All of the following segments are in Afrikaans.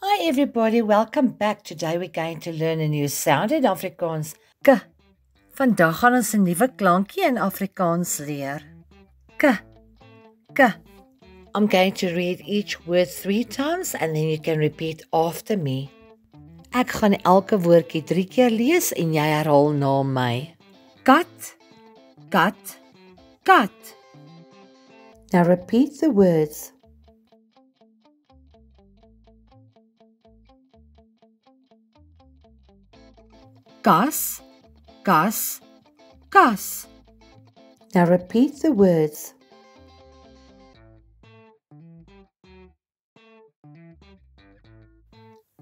Hi everybody, welcome back. Today we're going to learn a new sound in Afrikaans. K. Vandag gaan ons 'n nuwe klankie in Afrikaans leer. K. K. I'm going to read each word 3 times and then you can repeat after me. Ek gaan elke woordjie 3 keer lees en jy herhaal na my. Kat, kat, kat. Now repeat the words. Kas, kas, kas. Now repeat the words.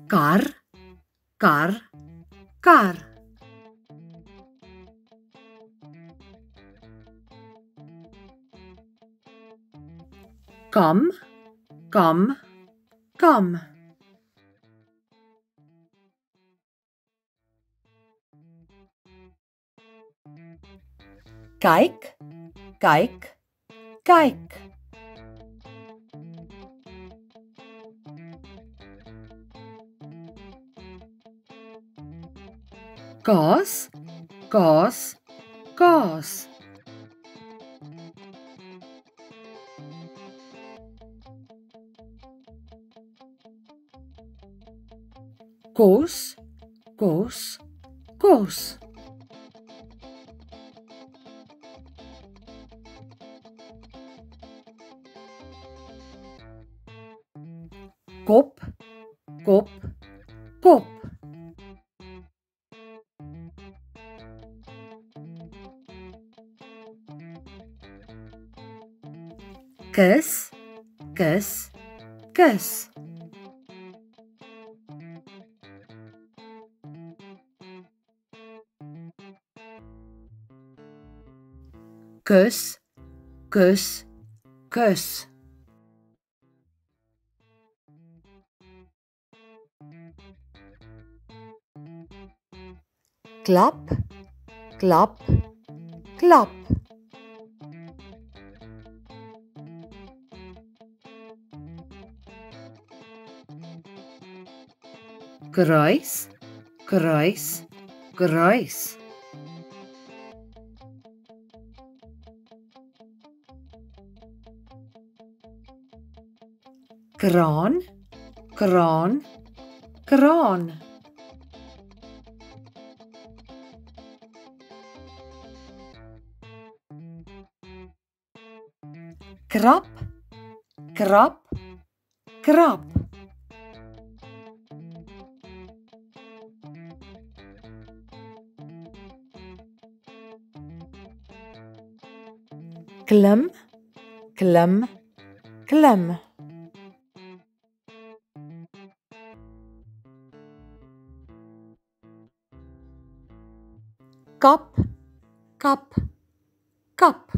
Kar, kar, kar. Kom, kom, kom. Kyk, kyk, kyk. Kaas, kaas, kaas. Kos, kos, kos. Kop, kop, kop. Kus, kus, kus. Kus, kus, kus. Klap, klap, klap. Kruis, kruis, kruis. Kraan, kraan, kraan. Krap, krap, krap. Klim, klim, klim. Kap, kap, kap.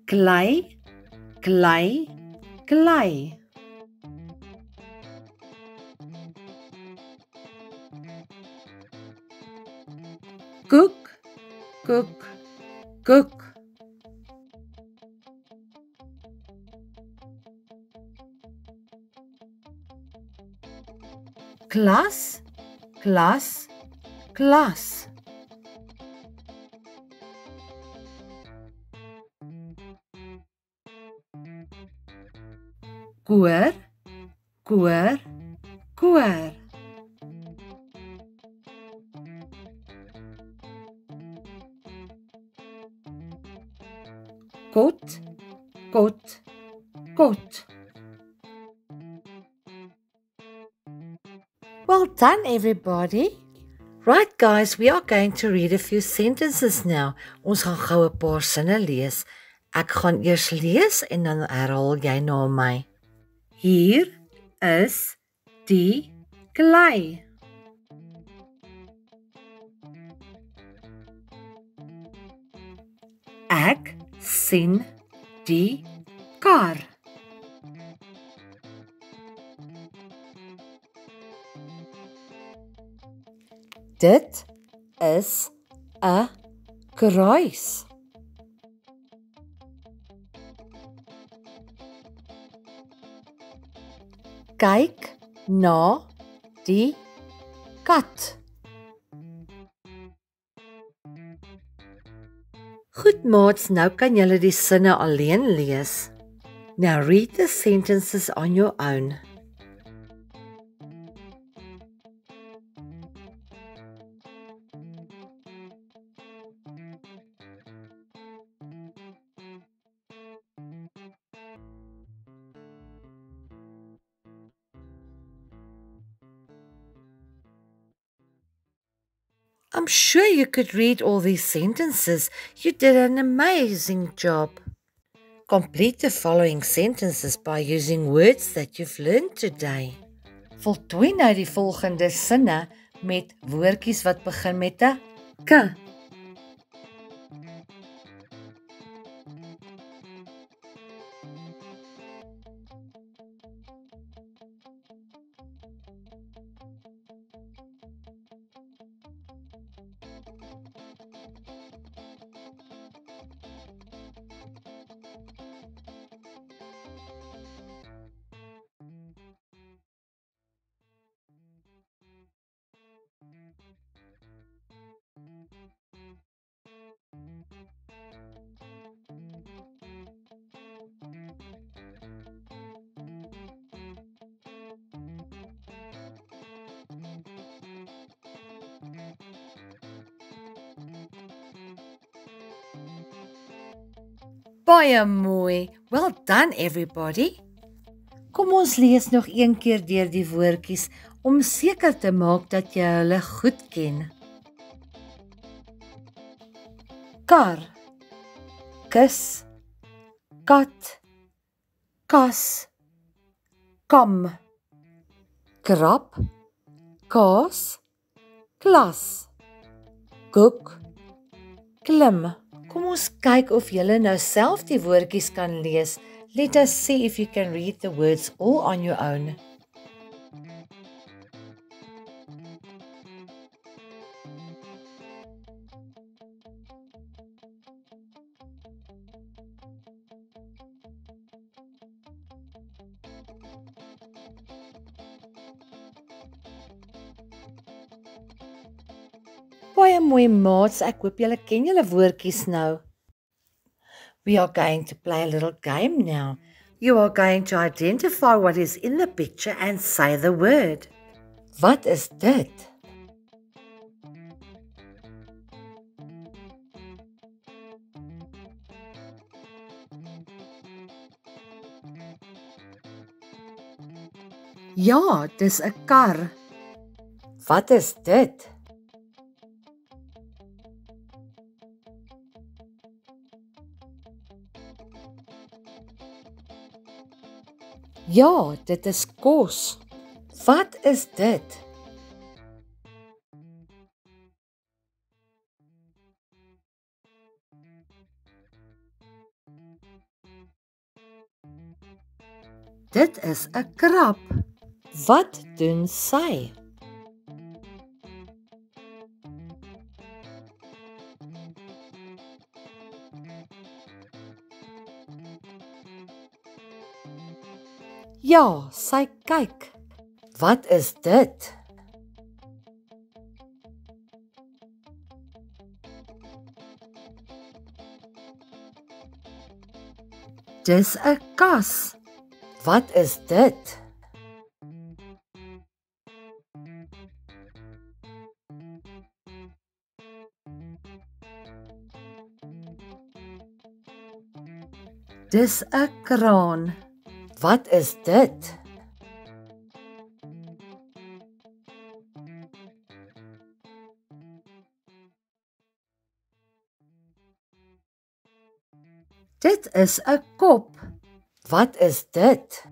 Klei, klei, klei. Koek, koek, koek. Klas, klas, klas. Koor, koor, koor. Kot, kot, kot. Well done, everybody. Right, guys, we are going to read a few sentences now. Ons gaan gou 'n paar sinne lees. Ek gaan eers lees en dan herhaal jy na my. Hier is die klei. Ek sien die kar. Dit is 'n Kruis. Kyk na die kat. Goed maats, nou kan julle die sinne alleen lees. Now read the sentences on your own. I'm sure you could read all these sentences. You did an amazing job. Complete the following sentences by using words that you've learned today. Voltooi nou die volgende sinne met woordjies wat begin met 'n k. Baie mooi. Well done everybody. Kom ons lees nog een keer deur die woordjies om seker te maak dat jy hulle goed ken. Kar, kus, kat, kas, kam, krab, kaas, klas, koek, klim. Kom ons kyk of julle nou self die woordjies kan lees. Let us see if you can read the words all on your own. Baie mooi maats, ek hoop julle ken julle woordjies nou. We are going to play a little game now. You are going to identify what is in the picture and say the word. Wat is dit? Ja, dis 'n kar. Wat is dit? Ja, dit is kos. Wat is dit? Dit is 'n krab. Wat doen sy? Ja, sy kyk. Wat is dit? Dis 'n kas. Wat is dit? Dis 'n kraan. Wat is dit? Dit is 'n kop. Wat is dit?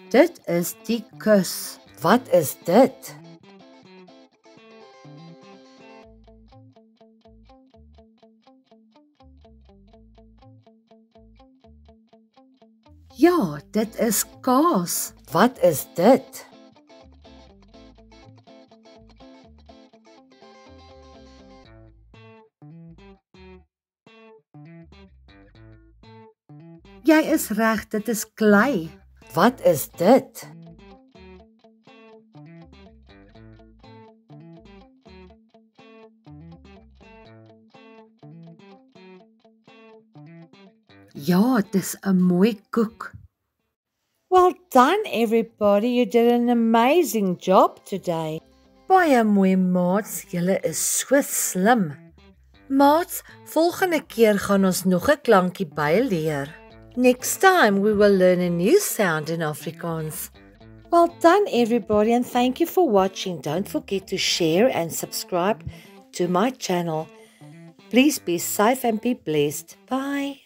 Dit is die kus. Wat is dit? Ja, Ja, dit is kaas. Wat is dit? Jy is reg, dit is klei. Wat is dit? Ja, dis 'n mooi koek. Well done everybody, you did an amazing job today. Baie mooi maats, julle is so slim. Maats, volgende keer gaan ons nog 'n klankie byleer. Next time we will learn a new sound in Afrikaans. Well done everybody and thank you for watching. Don't forget to share and subscribe to my channel. Please be safe and be blessed. Bye.